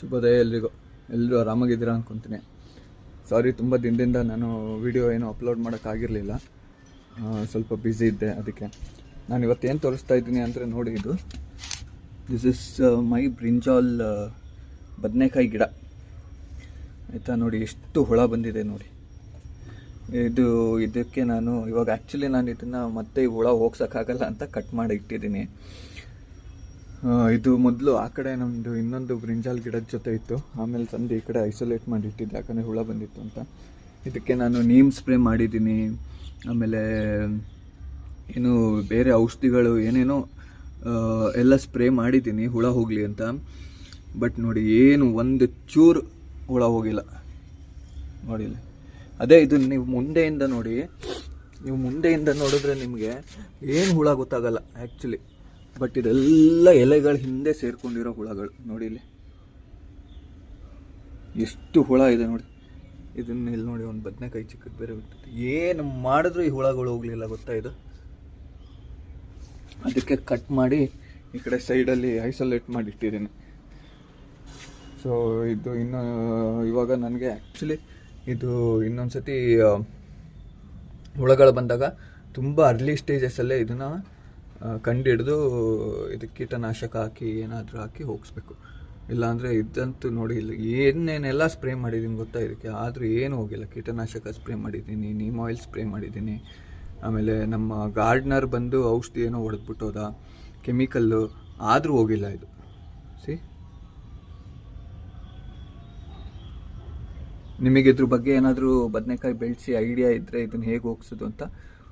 ಶುಭೋದಯ ಎಲ್ರಿಗೂ. ಎಲ್ಲರೂ ಆರಾಮಾಗಿದ್ದೀರಾ ಅಂದ್ಕೊತೀನಿ. ಸಾರಿ, ತುಂಬ ದಿನದಿಂದ ನಾನು ವಿಡಿಯೋ ಏನೂ ಅಪ್ಲೋಡ್ ಮಾಡೋಕ್ಕಾಗಿರಲಿಲ್ಲ, ಸ್ವಲ್ಪ ಬ್ಯುಸಿ ಇದ್ದೆ. ಅದಕ್ಕೆ ನಾನು ಇವತ್ತೇನು ತೋರಿಸ್ತಾ ಇದ್ದೀನಿ ಅಂದರೆ ನೋಡಿ, ದಿಸ್ ಇಸ್ ಮೈ ಬ್ರಿಂಜಾಲ್ ಬದನೆಕಾಯಿ ಗಿಡ ಆಯಿತಾ. ನೋಡಿ ಎಷ್ಟು ಹುಳ ಬಂದಿದೆ ನೋಡಿ. ಇದಕ್ಕೆ ನಾನು ಇವಾಗ ಆ್ಯಕ್ಚುಲಿ ನಾನು ಇದನ್ನು ಮತ್ತೆ ಈ ಹುಳ ಹೋಗ್ಸೋಕ್ಕಾಗಲ್ಲ ಅಂತ ಕಟ್ ಮಾಡಿ ಇಟ್ಟಿದ್ದೀನಿ. ಇದು ಮೊದಲು ಆ ಕಡೆ ನಮ್ಮದು ಇನ್ನೊಂದು ಬ್ರಿಂಜಾಲ್ ಗಿಡದ ಜೊತೆ ಇತ್ತು, ಆಮೇಲೆ ತಂದು ಈ ಕಡೆ ಐಸೋಲೇಟ್ ಮಾಡಿ ಇಟ್ಟಿದ್ದೆ, ಯಾಕಂದರೆ ಹುಳ ಬಂದಿತ್ತು ಅಂತ. ಇದಕ್ಕೆ ನಾನು ನೀಮ್ ಸ್ಪ್ರೇ ಮಾಡಿದ್ದೀನಿ, ಆಮೇಲೆ ಏನು ಬೇರೆ ಔಷಧಿಗಳು ಏನೇನೋ ಎಲ್ಲ ಸ್ಪ್ರೇ ಮಾಡಿದ್ದೀನಿ ಹುಳ ಹೋಗಲಿ ಅಂತ. ಬಟ್ ನೋಡಿ, ಏನು ಒಂದು ಚೂರು ಹುಳ ಹೋಗಿಲ್ಲ ನೋಡಿಲ್ಲ. ಅದೇ ಇದು ನೀವು ಮುಂದೆಯಿಂದ ನೋಡಿ, ನೀವು ಮುಂದೆಯಿಂದ ನೋಡಿದ್ರೆ ನಿಮಗೆ ಏನು ಹುಳ ಗೊತ್ತಾಗಲ್ಲ ಆ್ಯಕ್ಚುಲಿ. ಬಟ್ ಇದೆಲ್ಲ ಎಲೆಗಳ ಹಿಂದೆ ಸೇರ್ಕೊಂಡಿರೋ ಹುಳಗಳು ನೋಡಿ. ಇಲ್ಲಿ ಎಷ್ಟು ಹುಳ ಇದೆ ನೋಡಿ. ಇದನ್ನ ಇಲ್ಲಿ ನೋಡಿ, ಒಂದು ಬದನೆಕಾಯಿ ಚಿಕ್ಕದು ಬೇರೆ ಬಿಟ್ಟಿದೆ. ಏನು ಮಾಡಿದ್ರು ಈ ಹುಳಗಳು ಹೋಗಲಿಲ್ಲ ಗೊತ್ತಾ. ಇದು ಅದಕ್ಕೆ ಕಟ್ ಮಾಡಿ ಈ ಕಡೆ ಸೈಡಲ್ಲಿ ಐಸೋಲೇಟ್ ಮಾಡಿ ಇಟ್ಟಿದ್ದೀನಿ. ಸೊ ಇದು ಇನ್ನು ಇವಾಗ ನನಗೆ ಆ್ಯಕ್ಚುಲಿ ಇದು ಇನ್ನೊಂದು ಸತಿ ಹುಳಗಳು ಬಂದಾಗ ತುಂಬ ಅರ್ಲಿ ಸ್ಟೇಜಸಲ್ಲೇ ಇದನ್ನು ಕಂಡಿಡಿದು ಇದಕ್ಕೆ ಕೀಟನಾಶಕ ಹಾಕಿ ಏನಾದರೂ ಹಾಕಿ ಹೋಗಿಸ್ಬೇಕು. ಇಲ್ಲಾಂದರೆ ಇದಂತೂ ನೋಡಿ, ಇಲ್ಲ ಏನೇನೆಲ್ಲ ಸ್ಪ್ರೇ ಮಾಡಿದ್ದೀನಿ ಗೊತ್ತಾ ಇದಕ್ಕೆ, ಆದರೂ ಏನೂ ಹೋಗಿಲ್ಲ. ಕೀಟನಾಶಕ ಸ್ಪ್ರೇ ಮಾಡಿದ್ದೀನಿ, ನೀಮ್ ಆಯಿಲ್ ಸ್ಪ್ರೇ ಮಾಡಿದ್ದೀನಿ, ಆಮೇಲೆ ನಮ್ಮ ಗಾರ್ಡ್ನರ್ ಬಂದು ಔಷಧಿ ಏನೋ ಹೊಡೆದ್ಬಿಟ್ಟೋದ ಕೆಮಿಕಲ್ಲು, ಆದರೂ ಹೋಗಿಲ್ಲ ಇದು. ನಿಮಗೆ ಇದ್ರ ಬಗ್ಗೆ ಏನಾದರೂ ಬದನೆಕಾಯಿ ಬೆಳೆಸಿ ಐಡಿಯಾ ಇದ್ದರೆ ಇದನ್ನು ಹೇಗೆ ಹೋಗ್ಸೋದು ಅಂತ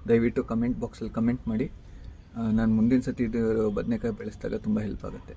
ದಯವಿಟ್ಟು ಕಮೆಂಟ್ ಬಾಕ್ಸಲ್ಲಿ ಕಮೆಂಟ್ ಮಾಡಿ. ನಾನು ಮುಂದಿನ ಸತಿ ಇದು ಬದನೆಕಾಯಿ ಬೆಳೆಸಿದಾಗ ತುಂಬ ಹೆಲ್ಪ್ ಆಗುತ್ತೆ.